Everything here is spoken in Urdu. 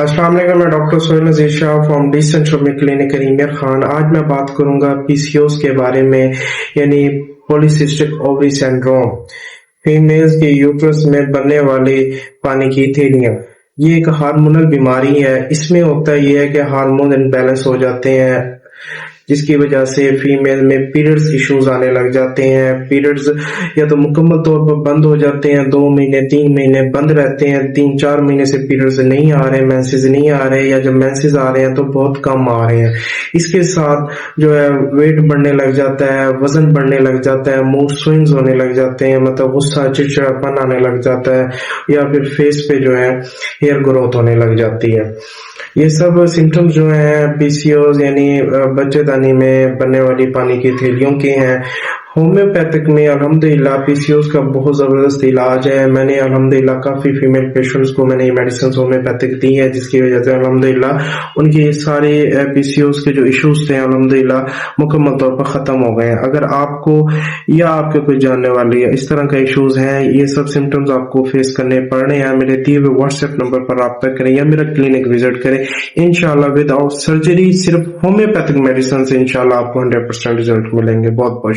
السلام علیکم، میں doctor Sohail Nazir Shah from D centre میں کلینک کریم خان۔ آج میں بات کروں گا پی سی اوز کے بارے میں، یعنی پولیسسٹک اووری سنڈروم، فیمیلز کے یوٹرس میں بننے والی پانی کی تھیلیاں۔ یہ ایک ہارمونل بیماری ہے۔ اس میں ہوتا یہ ہے کہ ہارمون امبیلنس ہو جاتے ہیں، جس کی وجہ سے فیمیل میں پیریڈز ایشوز آنے لگ جاتے ہیں۔ پیریڈز یا تو مکمل طور پر بند ہو جاتے ہیں، 2 مہینے 3 مہینے بند رہتے ہیں، 3-4 مہینے سے پیریڈز نہیں آ رہے، مینسز نہیں آ رہے، یا جب مینسز آ رہے ہیں تو بہت کم آ رہے ہیں۔ اس کے ساتھ جو ہے ویٹ بڑھنے لگ جاتا ہے، وزن بڑھنے لگ جاتا ہے، موڈ سوئنگز ہونے لگ جاتے ہیں، مطلب غصہ چڑچڑاپن آنے لگ جاتا ہے، یا پھر فیس پہ جو ہے ہیئر گروتھ ہونے لگ جاتی ہے۔ یہ سب سمٹمز جو ہیں پی سی اوز یعنی بچے دانی میں بننے والی پانی کی تھیلیوں کے ہیں۔ ہومیوپیتھک میں الحمدللہ پی سی اوز کا بہت زبردست علاج ہے۔ میں نے الحمدللہ کافی فیمیل پیشنٹس کو میں نے یہ میڈیسنز ہومیوپیتھک دی ہے، جس کی وجہ سے الحمدللہ ان کی سارے پی سی اوز کے جو ایشوز تھے الحمدللہ مکمل طور پر ختم ہو گئے ہیں۔ اگر آپ کو یا آپ کے کوئی جاننے والی اس طرح کا ایشوز ہیں، یہ سب سمٹمز آپ کو فیس کرنے پڑ رہے ہیں، میرے دیے ہوئے واٹس ایپ نمبر پر رابطہ کریں یا میرا کلینک وزٹ کریں۔ انشاءاللہ ود آؤٹ سرجری، صرف ہومیوپیتھک میڈیسن سے انشاءاللہ آپ کو 100% رزلٹ ملیں گے۔ بہت بہت